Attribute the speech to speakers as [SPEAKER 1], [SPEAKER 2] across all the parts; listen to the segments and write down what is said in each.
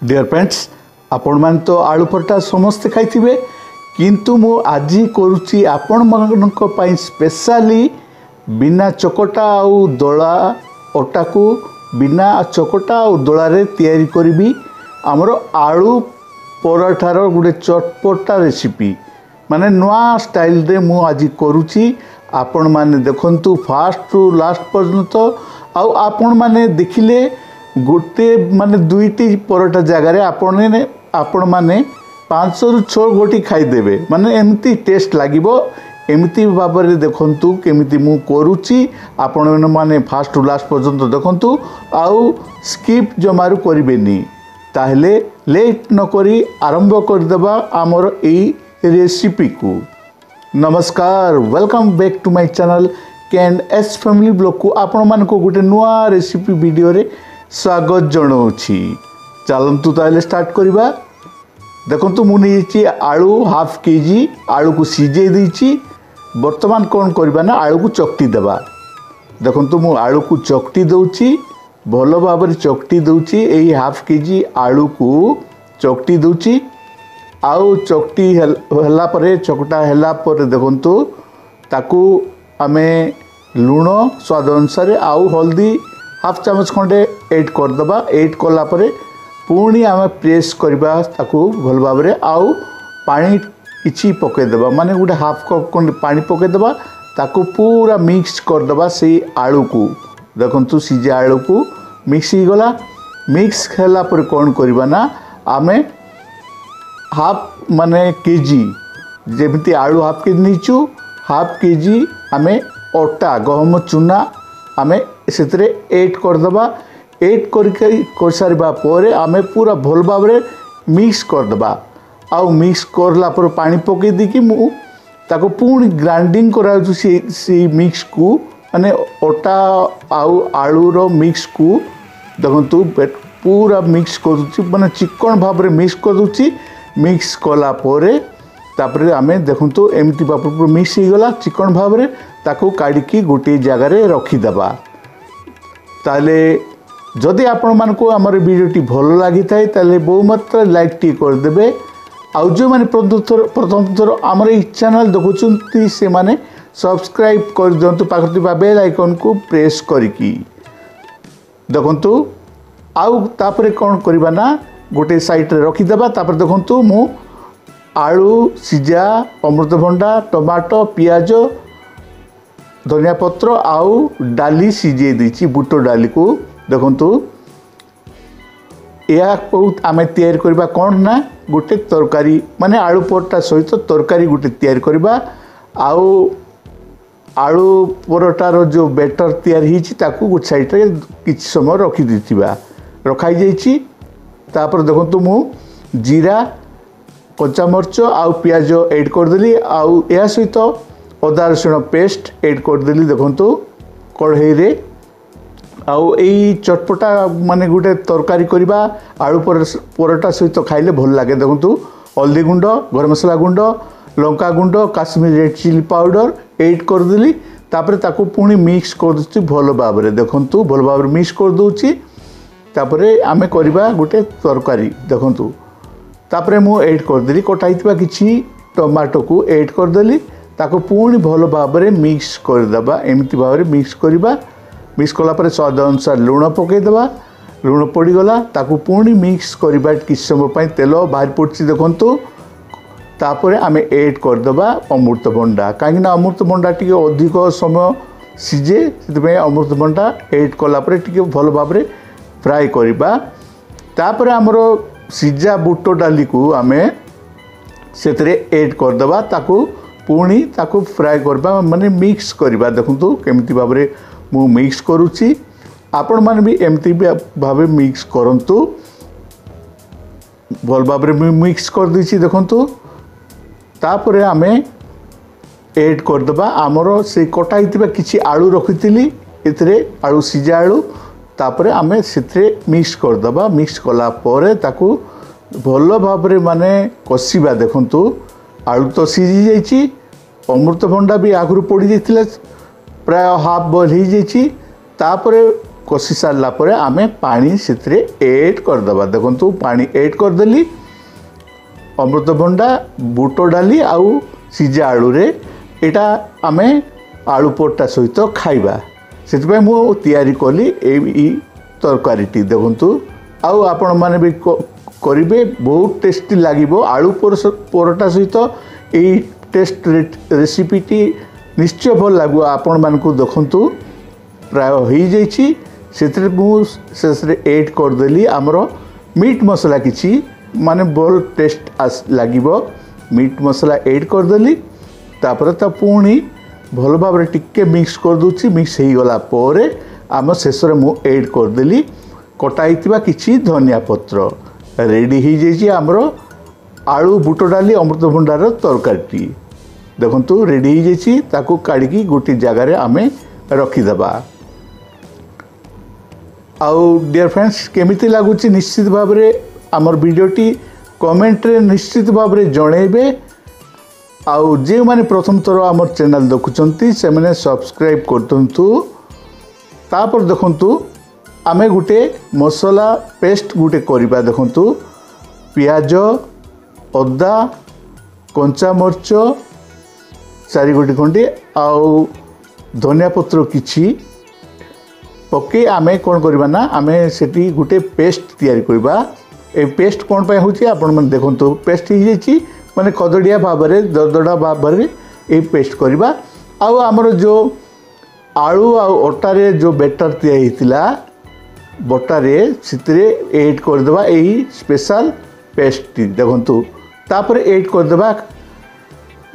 [SPEAKER 1] Dear friends आपण मान तो आलू पराठा समस्ते खाइथिबे किंतु मु आज करूची आपण मानक पई स्पेशली बिना चकटा आउ दला अटा को बिना चकटा आउ दला रे तयारी करबी हमर आलू पराठार गुटे चटपटा रेसिपी माने नुआ स्टाइल रे मु आज करूची आपण माने देखंतु फास्ट टू लास्ट पर्यंत आउ आपण माने देखिले गोटे माने दुईटी पराठा जगार आपण माने 5 रु 6 गोटी खाईदेवे माने एमती टेस्ट लागिबो एमती भाबरे देखंतु केमिति मु करूची आपण माने फास्ट टू लास्ट पर्यंत देखंतु आउ स्किप जमारू करिवेनी ताहले लेट न करी आरंभ कर देबा हमर एई रेसिपी को। नमस्कार, welcome back to my channel कैन एस फैमिली ब्लॉग को आपण मान को गोटे नुआ रेसिपी वीडियो रे स्वागत जनाऊँगी। चलतु ताले स्टार्ट करवा। देखो मुझे आलू हाफ केजी आलू को सीझे देती बर्तमान कौन करवा ना आलू को चकटी देवा। देखो मु आलू को चकटी दूची भल भाव चकटी दूची यही हाफ केजी आलू को चकटी दूची आउ चकटी है परे चकटा है परे देखंतु ताकू आमे लुण स्वाद अनुसार आउ हल्दी हाफ चामच खंडे ऐड करदबा। ऐड कला परे पुणी आम प्रेस करवा ताकू भल भाव आउ पानी किछि पकेदेबा माने गोटे हाफ कप खंडे पानी पकेदेबा ताकू पूरा मिक्स करदबा से आलू को। देखंतु सीजे आलू को मिक्स ही गला। मिक्स हैला पर कौन करवा ना आमे हाफ माने केजी जेमती आलू हाफ केजी नीचु हाफ केजी आमे अटा गहम चूना आमे से ऐड करदबा। ऐड कर सारिबा परे आमे पूरा भल भाव मिक्स करदबा। आउ मिक्स करला पर पानी पकई दी मु ताको पुणी ग्राइंडिंग करा से मिक्स को माने अटा आउ आलू रो मिक्स को देखंतु पूरा मिक्स कर माने चिकन भाव मिक्स कर दूची। मिक्स कला परे तापरे आमे देखंतु एमती बापर मिक्स ही गला चिकन भाव ताको काढ़ी गोटे जगार रखीदेबा। ताले जदि आपण मानकु हमर वीडियोटी भल लगी थाए ताले बहु मात्रा लाइक टी कर देबे। आउ जो माने प्रथम थर हमर ई चैनल देखुचंती से माने सब्सक्राइब कर दियंतु पाखति बेल आइकन को प्रेस करिकी। देखंतु आउ तापरे कोन करबा ना गोटे साइड रे रखीदेबा। तापर देखंतु मु आलू सीजा अमृतभंडा टमाटो पियाज धनिया पत्र आउ डाली सीझे देछि बुट डाली को। देखंतु या आम तैयारी करबा कौन ना गोटे तरकारी माने आलू पराठा सहित तरकारी गोटे तैयारी करबा। आउ आलू पराठार जो बैटर तैयारी होइछि ताकू गोटे साइड रे किछ समय रखी दिथिबा रखाई जाइछि। तापर देखंतु मु जीरा कच्चा मरच आउ पियाज ऐड करदेली आउ या सहित अदा रसुण पेस्ट ऐड करदेली। देखंतु कढ़ई रे आउ यही चटपटा माने गोटे तरकारी करवा आलू पराठा सहित खाइले भल लगे। देखंतु हल्दी गुंड गरम मसला गुंड लंका गुंड Kashmiri red chilli powder add करदेली। तापर ताकू पुणी मिक्स कर दूची भल भाव। देखंतु भल भाव मिक्स कर दूची तापरे आमे करबा गोटे तरकारी। देखंतु तापरे मु ऐड करदेली कटाइथिबा किछि टमाटो को ऐड करदेली ताको पुणी भल भाव मिक्स करदेबा। एमती भाव मिक्स करबा। मिक्स कला पर स्वाद अनुसार लुण पकईदेबा। लुण पड़गला ताकू पुणी मिक्स करबा किछ समय पई तेल बाहर पड़छि। देखंतु तापरे आमे ऐड करदेबा अमृतभंडा कहीं अमृतभंडा टिके अधिक समय सीझे से अमृतभंडा ऐड कला पर टिके भल भाव फ्राए करबा। तापरे हमरो सीझा बुट डाली को आमे सेतरे ऐड करदेबा ताकू पुणी ताकू फ्राए करबा माने मिक्स करबा। देखंतु केमती भाव मु मिक्स करुची आपण माने भी एमती भाव मिक्स करंतु भल भाव मिक्स कर दीची। देखंतु तापरे आमे ऐड करदेबा आमर से कटाइथिबा किछि आलू रखिथिली एथरे आलू सीझा आलू तापरे आमे सेथरे मिक्स करदेबा। मिक्स कला परे ताकू भल भाव माने कसिबा। देखंतु आलू तो सीझी जाइछि अमृतभंडा भी आगु पड़ी जाइथिला प्राय हाफ बॉयल हो जाइछि। तापरे कषि सारा पर आम पानी से ऐड करदे देखो पानी ऐड करदेली अमृतभंडा बुट डाली आउ सिझा आलू रे एटा आम आलू परटा सहित खाइबा से मु तैयारी कली ए तरकारी देखु आउ आपण मैंने भी करेंगे बहुत टेस्टी लगे आलू परटा सहित यही टेस्ट रेसिपीटी निश्चय भल लगे आपण मानक देखु प्राय हो जाइए शेष ऐड करदेली आमर मीट मसला किसी माने भल टेस्ट लगे मीट मसला ऐड करदेली तापर ता पुणी भल भाव टिके मिक्स कर दूची मिक्स हो गला पर आम शेष मु ऐड करदेली कटाई किसी धनिया पत्र रेडी हो जाइए आमर आलू बुट डाली अमृतभंडार तरकारी देखु रेडी हो जाइए ताकू काढ़ी गोटे जगार आम रखीदबा। आउ डियर फ्रेंड्स केमिति लगुच निश्चित भाव में आमर वीडियोटी कमेंट रे निश्चित भाव में जनइबे आउ जे माने प्रथम थर आमर चैनल देखुचंती से माने सब्सक्राइब करतंतु तापर देखंतु आमे गुटे मसला पेस्ट गुटे करिबा देखंतु पियाज अदा कंचा मर्च 4 गोटी खंडी आउ धनिया पत्र किछि पके आमे कोन करबा ना आमे सेठी गुटे पेस्ट तैयारी करबा ए पेस्ट कोन पय होची आपण मन देखंतु पेस्ट ही जेची माने कदड़िया भाव में दरदड़ा भाव में ये पेस्ट करवा आउ आमर जो आलू आटारे जो बेटर तैयारी बटारे से ऐड करदे यही स्पेशल पेस्ट देखु तापर ऐड करदे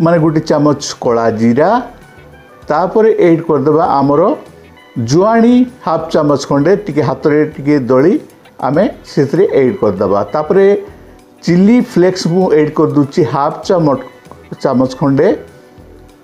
[SPEAKER 1] माने गोटे चामच कला जीरा तापर ऐड करदे आमर जुआणी हाफ चामच खंडे टिके हाथ रे टिके दली आमे से ऐड करदे तापर चिली फ्लेक्स मु ऐड कर दूची हाफ चामच खंडे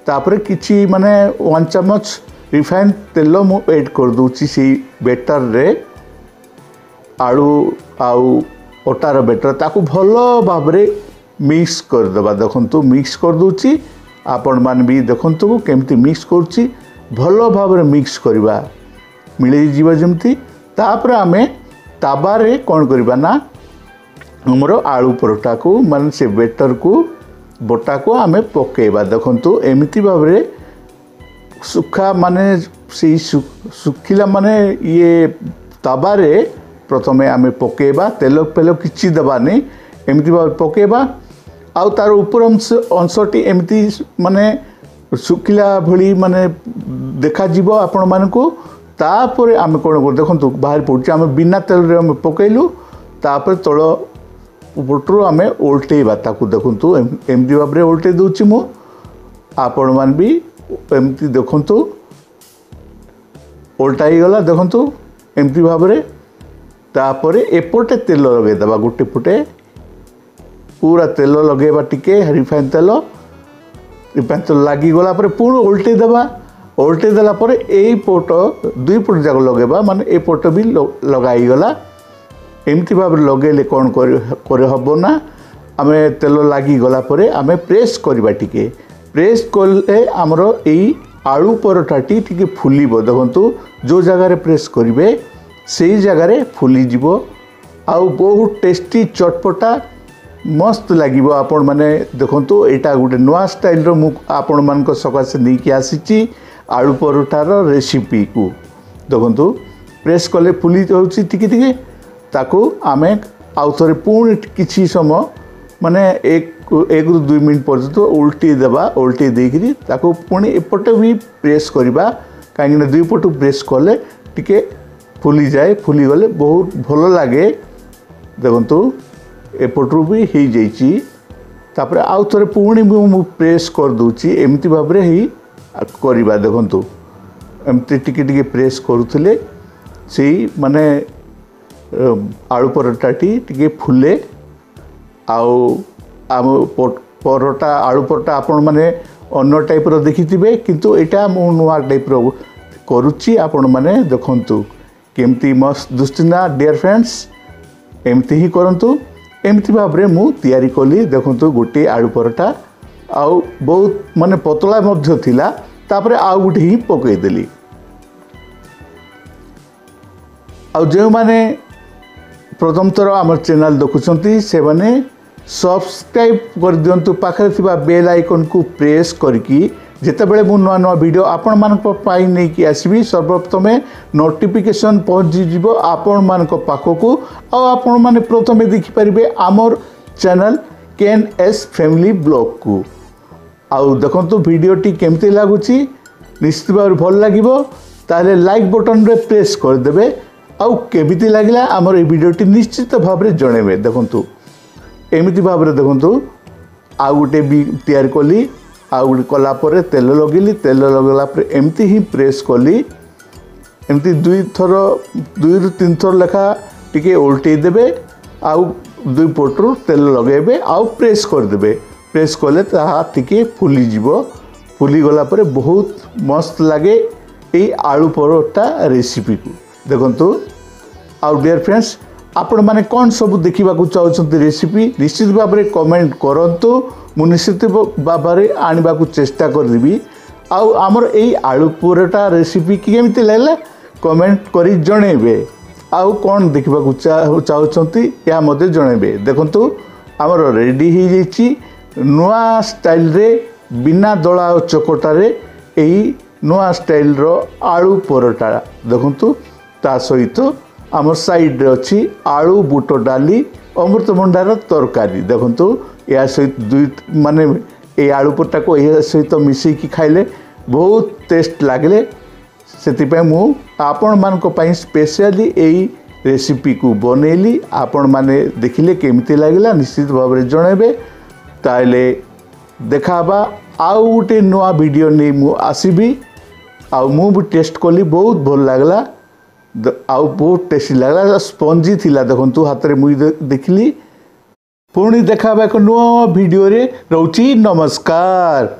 [SPEAKER 1] तापर किछि माने 1 चामच रिफाइन तेल मु ऐड कर दूची सी बेटर रे आलू आउ अटार बेटर ताकू भल भाव में मिक्स करदे देखु मिक्स कर दूची आपण मान भी देखु केमती मिक्स करुच्ची भल भाव में मिक्स करवा मिल जीव जमती तापर आमे ताबारे कौन करवा ना हमर आलू परोटा को मान से बेटर को बोटा को आमे पकेबा देखंतु एमिति भाव में सुखा माने से सुखिला माने ये ताबारे प्रथमे आमे पकेबा तेल पेल किछि दबानी एमिति भाव पकेबा आउ तार ऊपर अंशटी एमिति माने सुखिला भली माने देखा जीवो आपण मानकू तापर आमे कोन कर देखंतु बाहर पड़छ आमे बिना तेल रे आमे पकेलु तापर तळ उपटू आम ओल्टेबा ताकू देखु एमती भाव में ओल्टे दूची मु आपण मान भी एमती देखु ओल्टा ही गला देखु एमती भाव में तापर एपटे तेल लगेदबा गोटे पटे पूरा तेल लगेबा टिके रिफाइन तेल लगिगला पुणी ओल्टे देला पर यही पट 2 पट जाक लगेबा माने ए पट भी लगाईगला एमती भाव लगे कौन कर हम ना आम तेल लगिगला आम प्रेस करवा टिके प्रेस कले आमर यही आलू परोटाटी टिके फुलिब देखु जो जगार प्रेस करेंगे से जगार फुलीज आउ बहुत टेस्टी चटपटा मस्त लगे आपण मैंने देखु यहाँ गोटे नुआ स्टाइल आपण मान सकाशे नहीं कि आसी आलू परोटार रेसिपी को देखु प्रेस कले फुली जाऊँगी टिके ताकू आमे आउ थे पुणी किसी समय माने एक रु 2 मिनट पर्यंत उल्टी देबा उल्टी देकरी ताकू पुणी एपटे भी प्रेस करवा कहीं 2 पटू प्रेस कले टिके फुली जाए फुली गले बहुत भल लगे देखु एपटू भी हो जाइए तापर आउ थे पुणी भी प्रेस कर दूची एमती भाव में ही करवा देखु एमती टिके टिके प्रेस करुले से माने आलू परोटाटी टिके फुले आउ आम परोटा आलू परोटा आपण माने अन्य टाइप रो देखिथिबे किंतु एटा मु नुआ टाइप रो करूची आपण माने देखंतु केमती मस्त दुस्तिना डियर फ्रेंड्स एमती ही करंतु एमती भाव में मु तैयारी कली देखंतु गोटे आलू परोटा आउ बहुत माने पतला मध्य थिला तापरे आउ गोटे ही पकई देली जो मैंने प्रथम थर आम चैनल देखुं से मैंने सब्सक्राइब कर दिंतु पाखे थिबा बेल आइकन को प्रेस करके जितेबले मु नुआ नुआ वीडियो आपण मानक पाई नहीं कि आसबि सर्वप्रथमे नोटिफिकेशन पहुँची जीवो आपण मानक पाखकू आपण माने प्रथमे देखि परिबे आमर चैनल केन एस फैमिली ब्लॉग को आउ देखंतु वीडियोटी केमती लागुची निश्चित भाव भल लागिबो ताले लाइक बटन रे प्रेस कर देबे आउ केमिति लागिला आमर ए वीडियोटी निश्चित भाव रे जणेबे देखंतु एमिति भाव रे देखंतु आ गुटे भी तैयार कली आ गुटे कला परे तेल लगेली तेल लगला परे एमती ही प्रेस कली एमती दुई रु तीन थर लेखा टिके उल्टे देबे आउ दुई पटरु तेल लगेबे आउ प्रेस कर देबे प्रेस कले ता टिके फुली जीवो फुली गला परे बहुत मस्त लागे ए आलू परोटा रेसिपी को देखंतु आउ डियर फ्रेंड्स आपण माने कौन सब देखा चाहते रेसिपी निश्चित भाव में कमेंट करंतु मु निश्चित भाव में आने को चेष्टा करदेवी आउ आमर यही आलू परोटा रेसिपी केमिति लागला कमेंट करी जणेबे आउ कौन देखा चाहते या मते जणेबे देखंतु आमर रेडी हो जाइछि नुआ स्टाइल रे बिना दला और चकटारे यही नुआ स्टाइल रो आलू परोटा देखंतु ता सहित आम साइड रे अच्छी आलू बुट डाली अमृतभंडार तरकारी देखंतु या सहित दुई माने ये आलू परोटा को या सहित मिसेकी खाइले बहुत टेस्ट लागले से मु आपण मानक पई स्पेशली यही रेसिपी को बनैली आपण माने देखिले केमिति लागला निश्चित भाव में जणेबे ताले देखाबा आउ गोटे नुआ वीडियो नहीं मु आसीबी आउ मु भी टेस्ट कली बहुत भल लागला आउ बहुत टेस्टी लगला स्पंजी थिला देखंतु हाथ में मुई देखली पुणी देखा एक नुआ वीडियो रे रहउची नमस्कार।